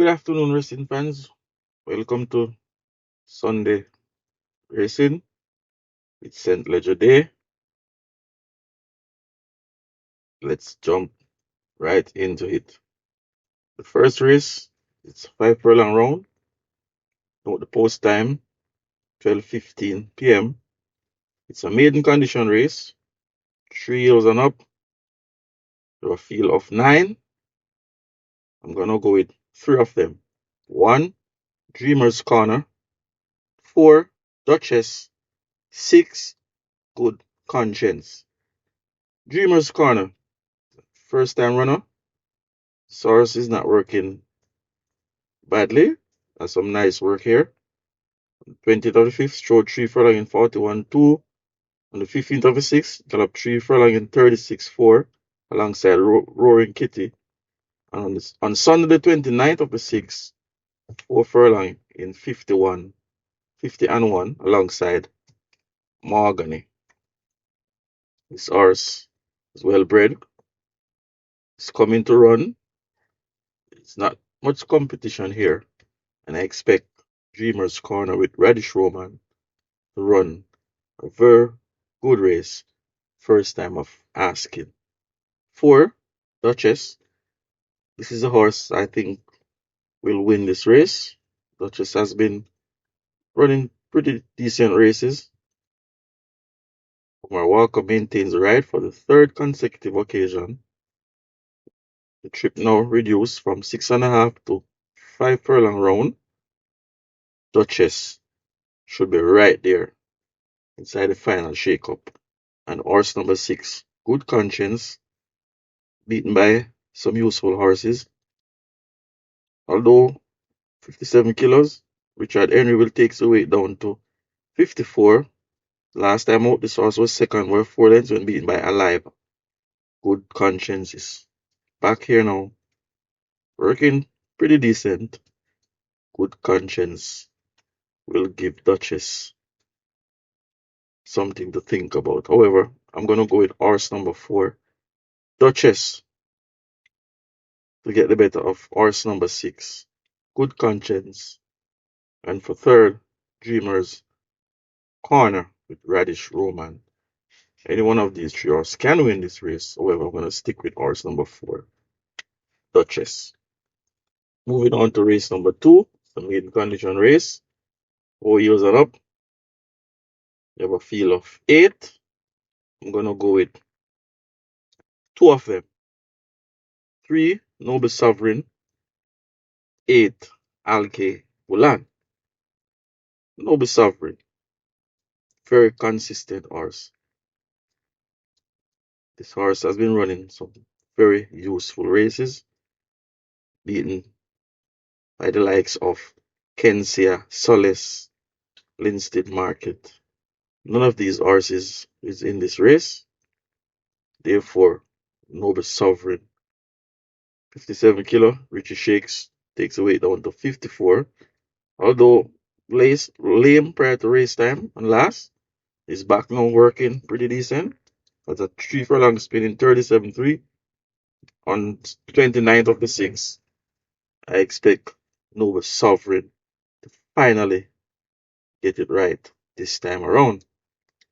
Good afternoon, racing fans. Welcome to Sunday Racing. It's St. Ledger Day. Let's jump right into it. The first race, it's 5 furlong round. Note the post time, 12:15 p.m. It's a maiden condition race, 3 years and up, to a field of 9. I'm gonna go with 3 of them. 1, Dreamer's Corner. 4, Duchess. 6, Good Conscience. Dreamer's Corner, first time runner. Source is not working badly. That's some nice work here. 20th of the 5th, strode 3 furlong in 41.2. On the 15th of the 6th, galloped 3 furlong in 36.4 alongside Roaring Kitty. And on Sunday, the 29th of the 6th, 4 furlong in 50 and 1 alongside Mahogany. This horse is well bred. It's coming to run. It's not much competition here. And I expect Dreamer's Corner with Radish Roman to run a very good race. First time of asking. 4, Duchess. This is a horse I think will win this race. Duchess has been running pretty decent races. Omar Walker maintains the ride for the third consecutive occasion. The trip now reduced from 6.5 to 5 furlong round. Duchess should be right there inside the final shake-up. And horse number 6, Good Conscience, beaten by some useful horses. Although 57 kilos, Richard Henry will take the weight down to 54. Last time out, this horse was second, were 4 lengths when beaten by Alive. Good Conscience is back here now, working pretty decent. Good Conscience will give Duchess something to think about. However, I'm going to go with horse number 4, Duchess, to get the better of horse number 6, Good Conscience. And for third, Dreamer's Corner with Radish Roman. Any one of these 3 horses can win this race. However, I'm going to stick with horse number 4, Duchess. Moving on to race number 2, the maiden condition race. 4 years and up. You have a field of 8. I'm going to go with 2 of them. 3, Noble Sovereign. 8, Alke Bulan. Noble Sovereign. Very consistent horse. This horse has been running some very useful races, beaten by the likes of Kensia, Solace, Linstead Market. None of these horses is in this race. Therefore, Noble Sovereign. 57 kilo, Richie Shakes takes the weight down to 54. Although lame prior to race time and last, is back now working pretty decent. That's a 3 furlong spin in 37.3 on 29th of the 6th. I expect Noble Sovereign to finally get it right this time around.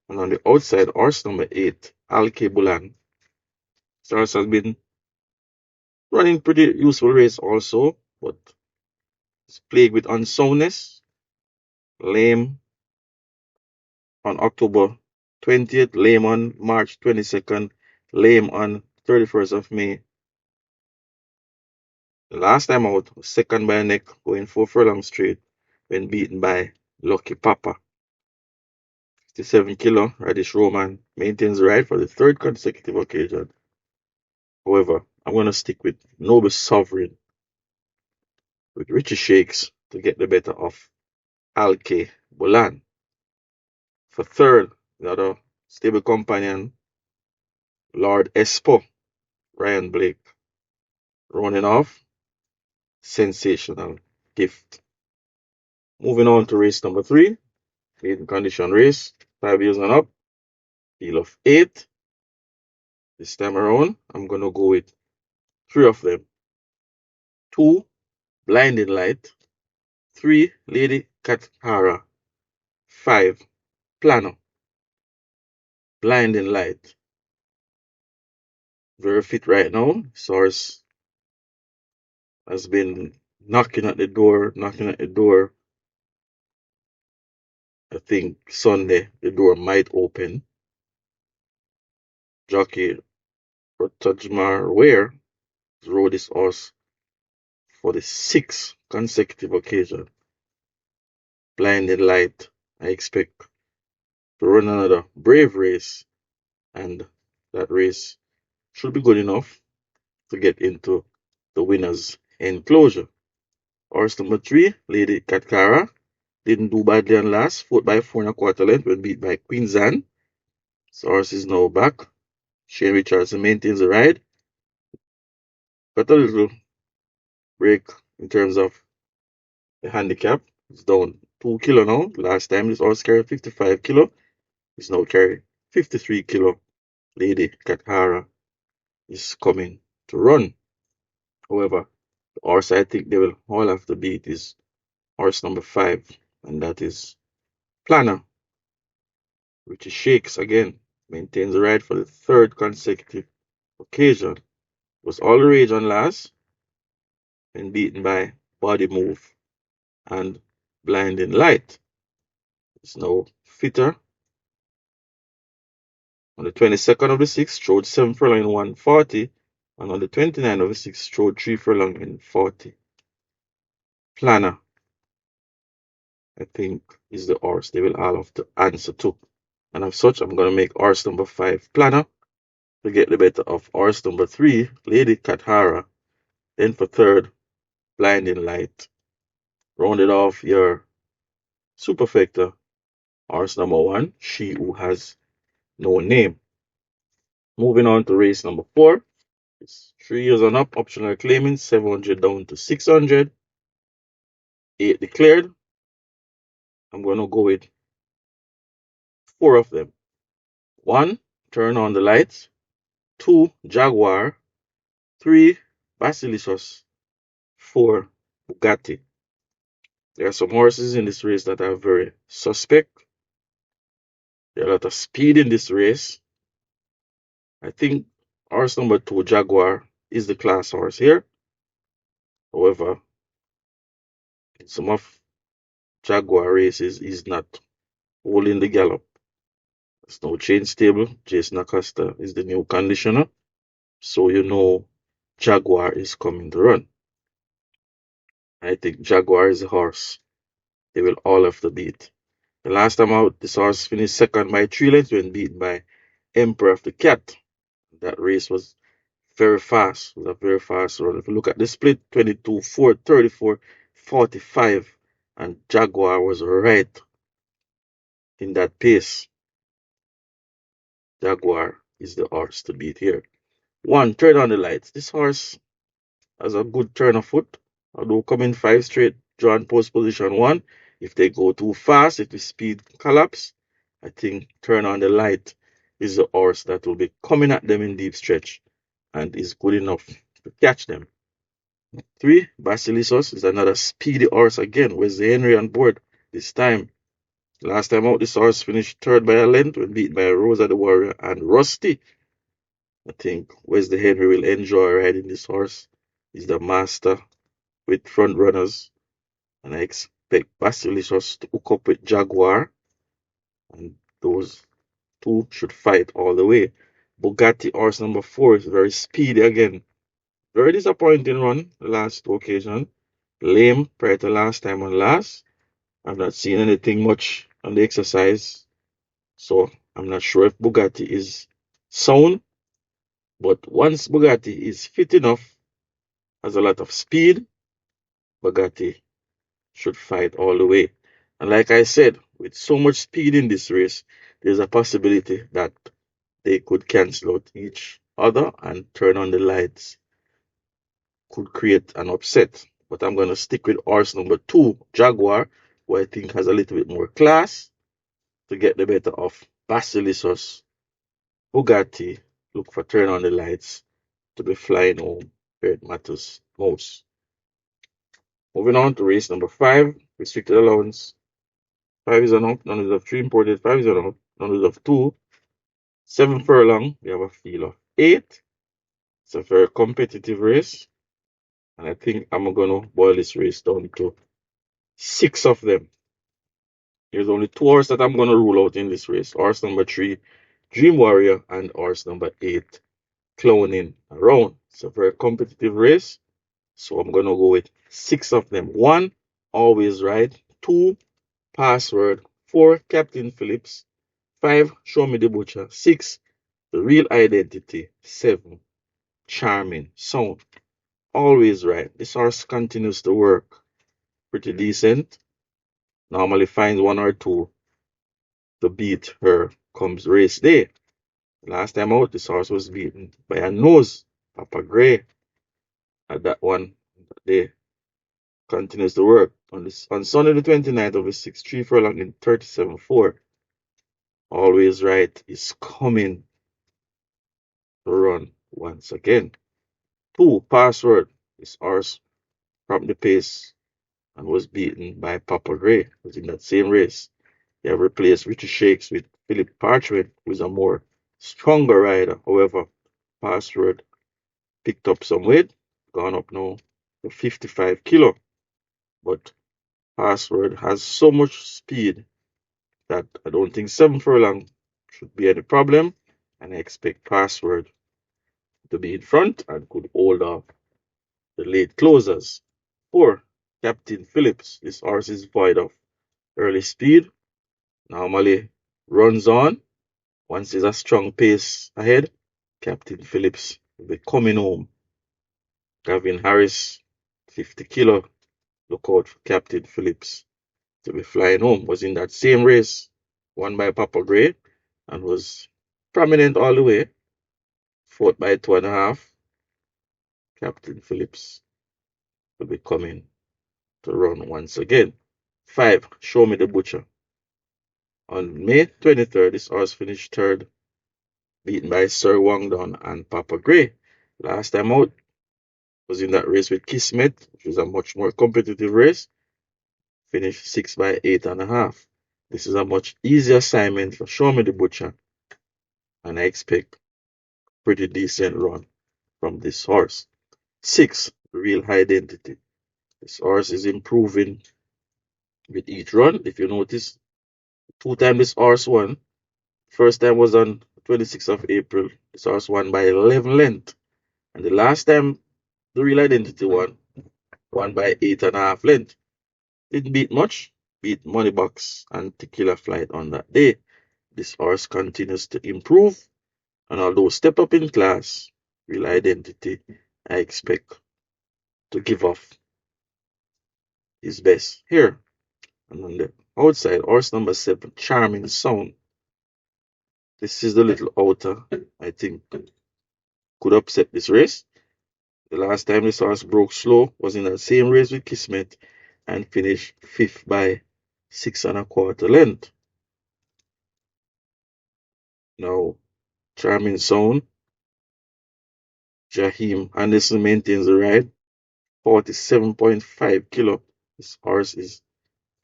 And on the outside, horse number 8, Alke Bulan. This horse has been running pretty useful race also, but it's plagued with unsoundness. Lame on October 20th, lame on March 22nd, lame on 31st of May. The last time out, was second by a neck, going 4 furlong straight when beaten by Lucky Papa. 57 kilo, Radish Roman maintains the ride for the third consecutive occasion. However, I'm going to stick with Noble Sovereign with Richie Shakes to get the better of Alke Bulan. For third, the other stable companion, Lord Espo, Ryan Blake, running off. Sensational gift. Moving on to race number 3, maiden condition race, 5 years and up, field of 8. This time around, I'm going to go with 3 of them. 2, Blinding Light. 3, Lady Kathara. 5, Planner. Blinding Light. Very fit right now. Source has been knocking at the door, knocking at the door. I think Sunday the door might open. Jockey Rotajmar Ware rode this horse for the 6th consecutive occasion. Blinding Light, I expect to run another brave race, and that race should be good enough to get into the winner's enclosure. Horse number 3, Lady Katkara, didn't do badly on last, fought by 4 1/4 length when beat by Queen's Anne. This horse is now back. Shane Richardson maintains the ride. Got a little break in terms of the handicap. It's down 2 kilo now. Last time this horse carried 55 kilo. It's now carrying 53 kilo. Lady Kathara is coming to run. However, the horse I think they will all have to beat is horse number 5, and that is Planner, which is Shakes again. Maintains the ride for the 3rd consecutive occasion. Was all the rage on last and beaten by Body Move and Blinding Light. It's now fitter. On the 22nd of the 6th, strode 7 furlong in 140, and on the 29th of the 6th, strode 3 furlong in 40. Planner, I think, is the horse they will all have to answer to. And as such, I'm going to make horse number 5 Planner to get the better of horse number 3, Lady Kathara. Then for 3rd, Blinding Light. Rounded off your superfecta, horse number 1, She Who Has No Name. Moving on to race number 4. It's 3 years on up, optional claiming, 700 down to 600. 8 declared. I'm going to go with 4 of them. 1, Turn on the Lights. 2, Jaguar. 3, Basiliscus. 4, Bugatti. There are some horses in this race that are very suspect. There are a lot of speed in this race. I think horse number 2, Jaguar, is the class horse here. However, in some of Jaguar races, he's not holding the gallop. There's no change stable. Jason Acosta is the new conditioner. So you know Jaguar is coming to run. I think Jaguar is a horse they will all have to beat. The last time out, this horse finished second by 3 lengths when beaten by Emperor of the Cat. That race was very fast. It was a very fast run. If you look at the split, 22, 4, 34, 45, and Jaguar was right in that pace. Jaguar is the horse to beat here. 1, Turn on the Lights. This horse has a good turn of foot. Although coming 5 straight, drawn post position 1. If they go too fast, if the speed collapse, I think Turn on the Light is the horse that will be coming at them in deep stretch and is good enough to catch them. 3, Basiliscus is another speedy horse again. Where's the Henry on board this time? Last time out, this horse finished 3rd by a length when beat by Rosa the Warrior and Rusty. I think Where's the Henry will enjoy riding this horse. He's the master with front runners, and I expect Basiliscus to hook up with Jaguar, and those two should fight all the way. Bugatti horse number 4 is very speedy again. Very disappointing run the last 2 occasions. Lame prior to last time on last. I've not seen anything much on the exercise, so I'm not sure if Bugatti is sound. But once Bugatti is fit enough, has a lot of speed, Bugatti should fight all the way. And like I said, with so much speed in this race, there's a possibility that they could cancel out each other and Turn on the Lights could create an upset. But I'm going to stick with horse number 2, Jaguar, who I think has a little bit more class to get the better of Basiliscus. Bugatti, look for Turn on the Lights to be flying home where it matters most. Moving on to race number 5, restricted allowance. 5 is an out, none is of 3 imported, 5 is an out, none is of 2. 7 furlong, we have a field of 8. It's a very competitive race. And I think I'm going to boil this race down to 6 of them. There's only 2 horses that I'm going to rule out in this race. Horse number 3, Dream Warrior, and horse number 8, Clowning Around. It's a very competitive race. So I'm going to go with 6 of them. 1, Always Right. 2, Password. 4, Captain Phillips. 5, Show Me the Butcher. 6, The Real Identity. 7, Charming Sound. Always Right. This horse continues to work pretty decent. Normally finds 1 or 2 to beat her comes race day. Last time out, this horse was beaten by a nose, Papa Gray. At that one, day continues to work. On Sunday the 29th of the 6th, 3 furlong in 37.4. Always Right is coming to run once again. 2, Password. This horse from the pace and was beaten by Papa Gray. Was in that same race. They have replaced Richie Shakes with Philip Parchment, who is a more stronger rider. However, Password picked up some weight, gone up now to 55 kilo. But Password has so much speed that I don't think 7 furlong should be any problem. And I expect Password to be in front and could hold off the late closers. 4, Captain Phillips. This horse is void of early speed. Normally runs on. Once there's a strong pace ahead, Captain Phillips will be coming home. Gavin Harris, 50 kilo. Look out for Captain Phillips to be flying home. Was in that same race, won by Papa Gray, and was prominent all the way. Fought by 2.5. Captain Phillips will be coming to run once again. 5, Show Me the Butcher. On May 23rd, this horse finished third, beaten by Sir Wangdon and Papa Gray. Last time out was in that race with Kismet, which was a much more competitive race. Finished 6 by 8.5. This is a much easier assignment for Show Me the Butcher, and I expect pretty decent run from this horse. 6, Real Identity. This horse is improving with each run. If you notice, 2 times this horse won. First time was on 26th of April. This horse won by 11 length. And the last time the Real Identity won by 8.5 length. Didn't beat much. Beat Moneybox and Tequila Flight on that day. This horse continues to improve. And although step up in class, Real Identity, I expect to give off his best here. And on the outside, horse number 7, Charming Sound. This is the little outer I think could upset this race. The last time this horse broke slow was in that same race with Kismet and finished 5th by 6.25 length. Now, Charming Sound, Jaheim Anderson maintains the ride, 47.5 kilo. This horse is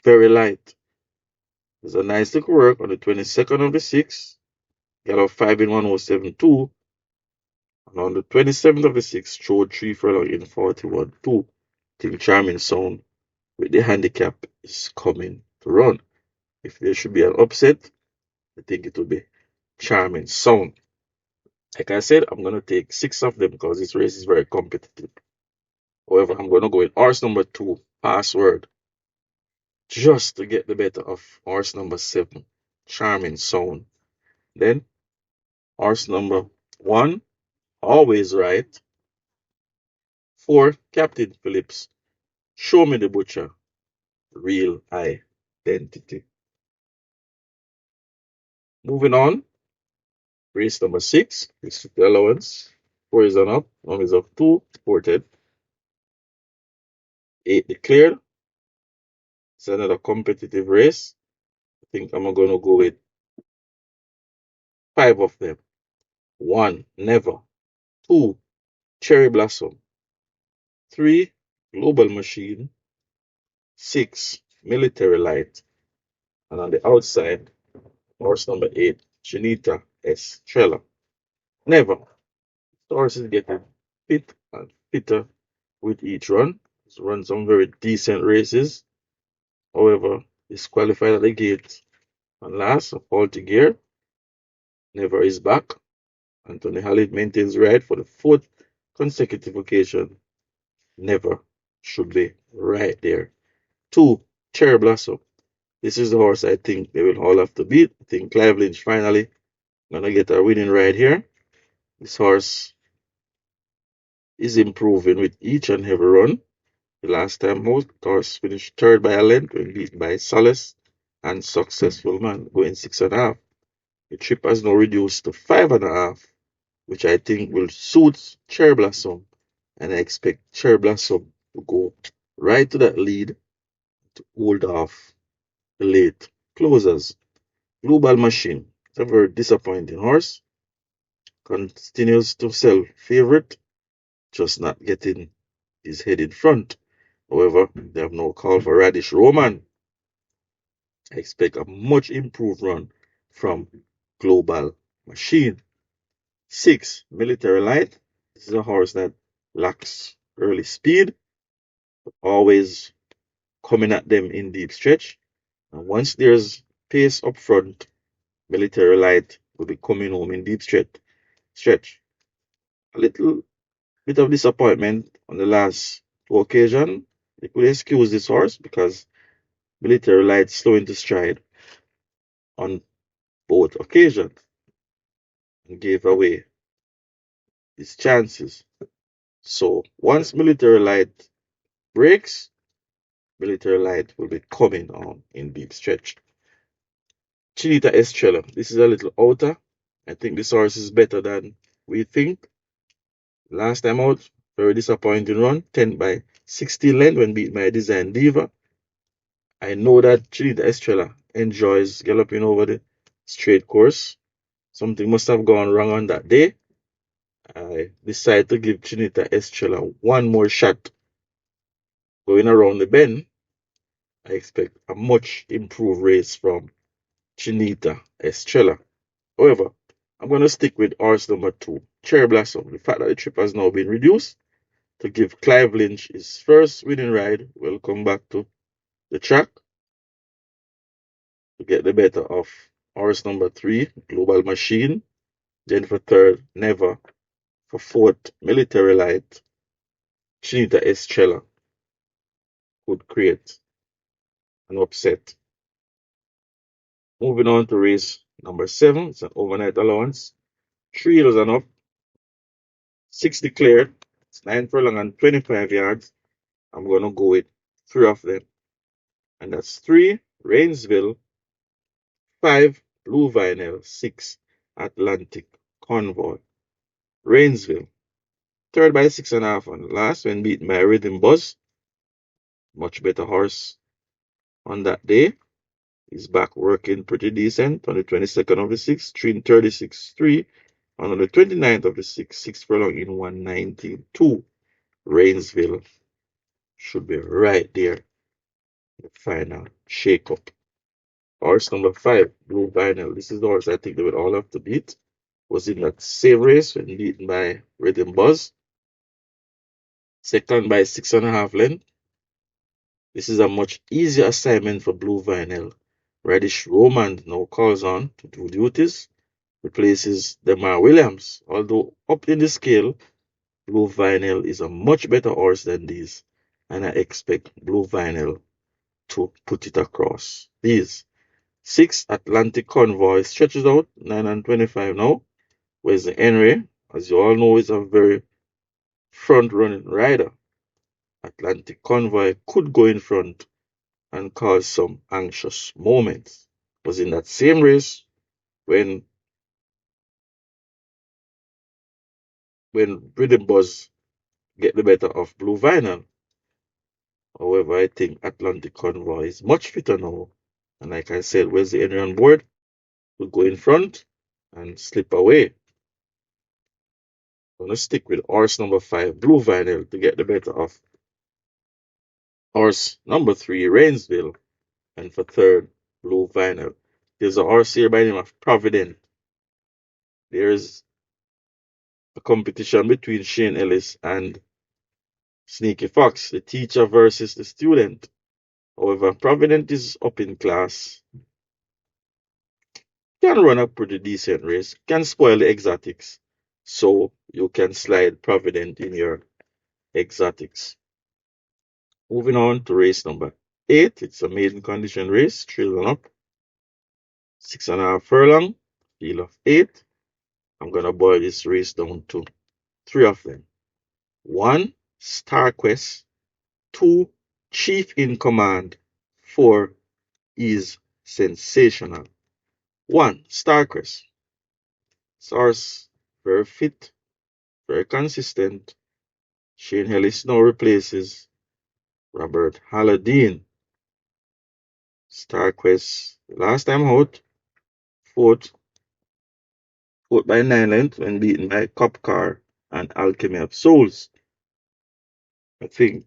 very light. There's a nice little work on the 22nd of the 6th, gallop 5 in 107.2, and on the 27th of the 6th, showed 3 furlong in 41.2. Think Charming Sound with the handicap is coming to run. If there should be an upset, I think it will be Charming Sound. Like I said, I'm going to take 6 of them because this race is very competitive. However, I'm going to go with horse number 2, Password, just to get the better of horse number 7, Charming Sound. Then horse number 1, Always Right. 4, Captain Phillips, Show Me the Butcher, Real Identity. Moving on, race number 6, restricted allowance. 4 is on up, 1 is up 2, ported. 8 declared. It's another competitive race. I think I'm going to go with 5 of them. 1, Never. 2, Cherry Blossom. 3, Global Machine. 6, military light. And on the outside, horse number 8, Chinita Estrella. Never. The horse is getting fit and fitter with each run. He's run some very decent races. However, he's qualified at the gate. And last, a faulty gear. Never is back. Anthony Halley maintains ride for the fourth consecutive occasion. Never should be right there. 2, Cherry Blossom. This is the horse I think they will all have to beat. I think Clive Lynch finally gonna get a winning ride here. This horse is improving with each and every run. The last time out, the horse finished third by a length when beaten by Solace and Successful Man, going 6.5. The trip has now reduced to 5.5, which I think will suit Cherry Blossom. And I expect Cherry Blossom to go right to that lead to hold off the late closers. Global Machine. It's a very disappointing horse. Continues to sell favorite, just not getting his head in front. However, they have no call for Radish Roman. I expect a much improved run from Global Machine. 6, Military Light. This is a horse that lacks early speed, always coming at them in deep stretch. And once there's pace up front, Military Light will be coming home in deep stretch. A little bit of disappointment on the last two occasions. You could excuse this horse because Military Light slowing to stride on both occasions and gave away his chances. So once Military Light breaks, Military Light will be coming on in deep stretch. Chinita Estrella. This is a little outer. I think this horse is better than we think. Last time out, very disappointing run. 10 by 16 length when beat by Design Diva. I know that Chinita Estrella enjoys galloping over the straight course. Something must have gone wrong on that day. I decided to give Chinita Estrella one more shot. Going around the bend, I expect a much improved race from Chinita Estrella. However, I'm going to stick with horse number 2, Cherry Blossom. The fact that the trip has now been reduced to give Clive Lynch his first winning ride. We'll come back to the track to get the better of horse number 3, Global Machine. Then for third, Never. For fourth, Military Light. Chinita Estrella could create an upset. Moving on to race number 7. It's an overnight allowance. 3 years and up. 6 declared. It's 9 furlong and 25 yards. I'm going to go with 3 of them. And that's 3, Rainsville. 5, Blue Vinyl. 6, Atlantic Convoy. Rainsville. Third by 6.5 on the last when beaten by Rhythm Buzz. Much better horse on that day. He's back working pretty decent on the 22nd of the 6th, 3:36.3. And on the 29th of the 6th, 6 furlong in 1:19.2. Rainsville should be right there in the final shake-up. Horse number 5, Blue Vinyl. This is the horse I think they would all have to beat. Was in that same race when beaten by Rhythm Buzz. Second by 6.5 length. This is a much easier assignment for Blue Vinyl. Radish Roman now calls on to do duties, replaces Demar Williams. Although up in the scale, Blue Vinyl is a much better horse than these, and I expect Blue Vinyl to put it across. These 6, Atlantic Convoy stretches out 9 and 25 now. Where's the Henry? As you all know, is a very front running rider. Atlantic Convoy could go in front and cause some anxious moments. Was in that same race when Rhythm Buzz get the better of Blue Vinyl. However, I think Atlantic Convoy is much fitter now. And like I said, where's the Henry on board? Will go in front and slip away. I'm going to stick with horse number 5, Blue Vinyl, to get the better of Horse number 3, Rainsville. And for third, Blue Vinyl. There's a horse here by the name of Provident. There's a competition between Shane Ellis and Sneaky Fox, the teacher versus the student. However, Provident is up in class, can run a pretty decent race, can spoil the exotics. So you can slide Provident in your exotics. Moving on to race number 8. It's a maiden condition race, thrill up. 6.5 furlong, field of 8. I'm gonna boil this race down to 3 of them. 1, Star Quest. 2, Chief in Command. 4 is Sensational. 1, Star Quest. Source, very fit, very consistent. Shane Ellis now replaces Robert Halladine. Star Quest, last time out, fourth by 9 lengths when beaten by Cop Car and Alchemy of Souls. I think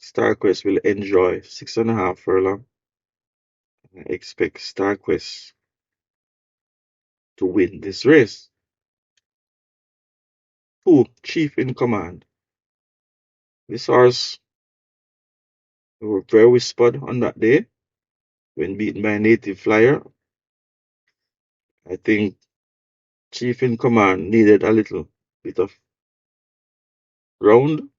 StarQuest will enjoy 6.5 furlong. I expect StarQuest to win this race. 2, Chief in Command. This horse were very whispered on that day when beaten by Native Flyer. I think Chief in Command needed a little bit of ground.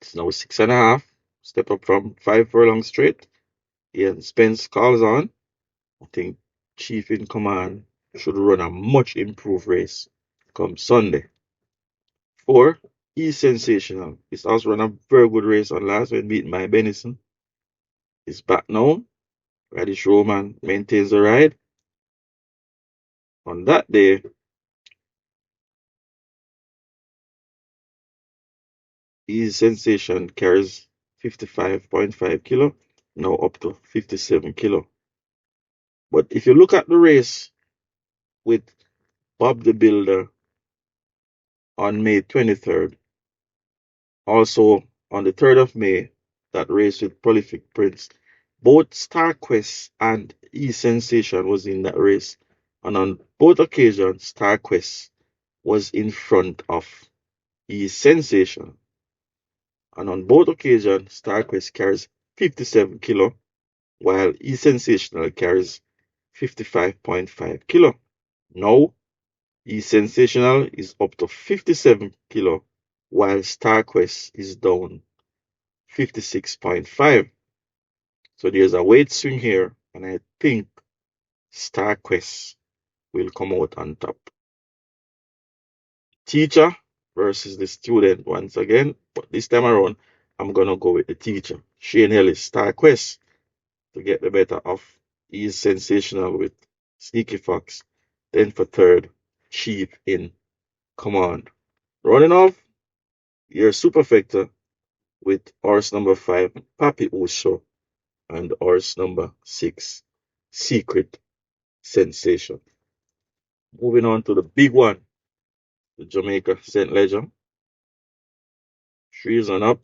It's now 6.5. Step up from 5 furlong straight. Ian Spence calls on. I think Chief in Command should run a much improved race come Sunday. 4, he's sensational. He's also run a very good race on last when beaten by Benison. He's back now. Radish Roman maintains the ride. On that day, his sensation carries 55.5 kilo, now up to 57 kilo. But if you look at the race with Bob the Builder on May 23rd, also on the 3rd of May, that race with Prolific Prince, both StarQuest and E-Sensation was in that race. And on both occasions, StarQuest was in front of E-Sensation. And on both occasions, StarQuest carries 57 kilo, while E-Sensational carries 55.5 kilo. Now, E-Sensational is up to 57 kilo, while StarQuest is down 56.5. So there's a weight swing here, and I think StarQuest will come out on top. Teacher versus the student once again, but this time around, I'm going to go with the teacher. Shane Ellis, StarQuest, to get the better of. He's sensational with Sneaky Fox. Then for third, Chief in Command. Running off, your superfecta with horse number 5, Papi Uso, and horse number 6, Secret Sensation. Moving on to the big one, the Jamaica St. Ledger. 3 is on up,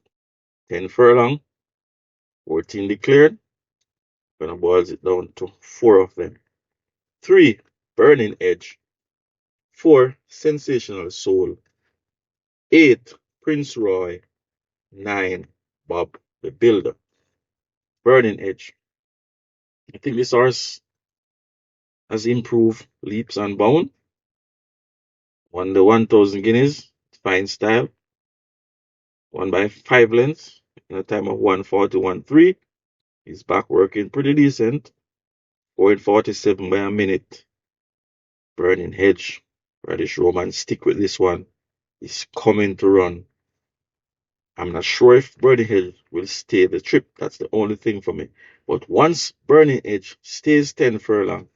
10 furlong, 14 declared. Gonna boils it down to 4 of them. 3, Burning Edge. 4, Sensational Soul. 8, Prince Roy. 9, Bob the Builder. Burning Edge. I think this horse has improved leaps and bounds. Won the 1,000 guineas, fine style. Won by 5 lengths in a time of 1:41.3. He's back working pretty decent. 4:47 by a minute. Burning Hedge. Radish Roman, stick with this one. He's coming to run. I'm not sure if Burning Edge will stay the trip. That's the only thing for me. But once Burning Edge stays 10 furlong,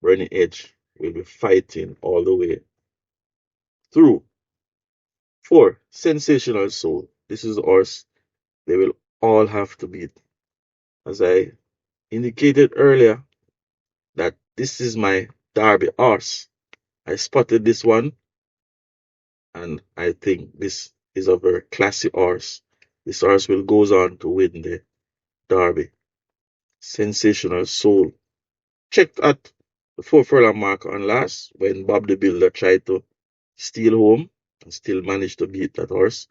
Burning Edge will be fighting all the way through. 4, Sensational Soul. This is the horse they will all have to beat. As I indicated earlier, that this is my Derby horse. I spotted this one, and I think this is a very classy horse. This horse will goes on to win the Derby. Sensational Soul. Checked at the 4 furlong mark on last when Bob the Builder tried to steal home and still managed to beat that horse.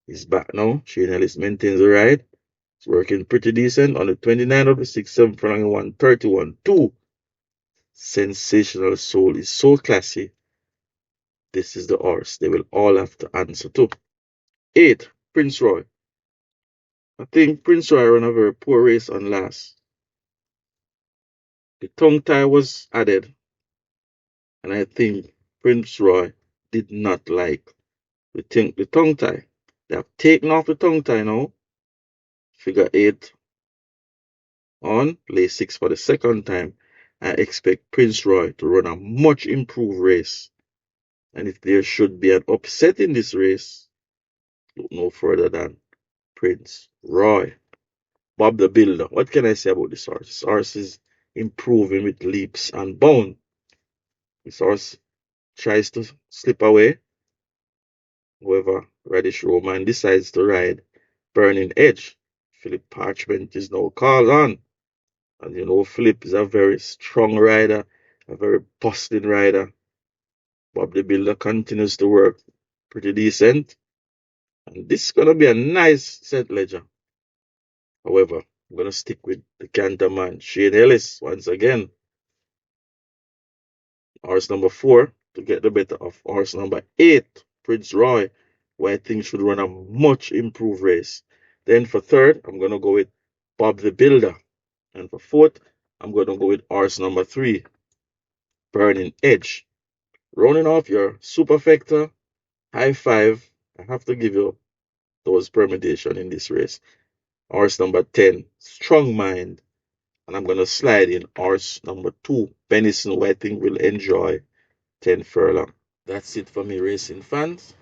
He's back now. Shane Ellis maintains the ride. It's working pretty decent. On the 29 of the 6, 7 furlong 131 2. Sensational Soul is so classy. This is the horse they will all have to answer to. 8. Prince Roy. I think Prince Roy ran a very poor race on last. The tongue tie was added, and I think Prince Roy did not like the tongue tie. They have taken off the tongue tie now. Figure 8 on, lay 6 for the second time. I expect Prince Roy to run a much improved race. And if there should be an upset in this race, look no further than Prince Roy. Bob the Builder. What can I say about this horse? This horse is improving with leaps and bounds. This horse tries to slip away. However, Radish Roman decides to ride Burning Edge. Philip Parchment is now called on. And you know, Philip is a very strong rider, a very bustling rider. Bob the Builder continues to work pretty decent. And this is going to be a nice set ledger. However, I'm going to stick with the canter man, Shane Ellis, once again. Horse number 4 to get the better of horse number 8, Prince Roy, who I think should run a much improved race. Then for third, I'm going to go with Bob the Builder. And for fourth, I'm going to go with horse number 3, Burning Edge. Rounding off your superfecta, high five. I have to give you those permutation in this race. Horse number 10, Strong Mind. And I'm going to slide in horse number 2, Benison, who I think will enjoy 10 furlong. That's it for me, racing fans.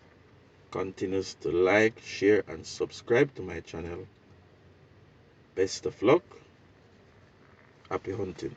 Continues to like, share, and subscribe to my channel. Best of luck. Happy hunting.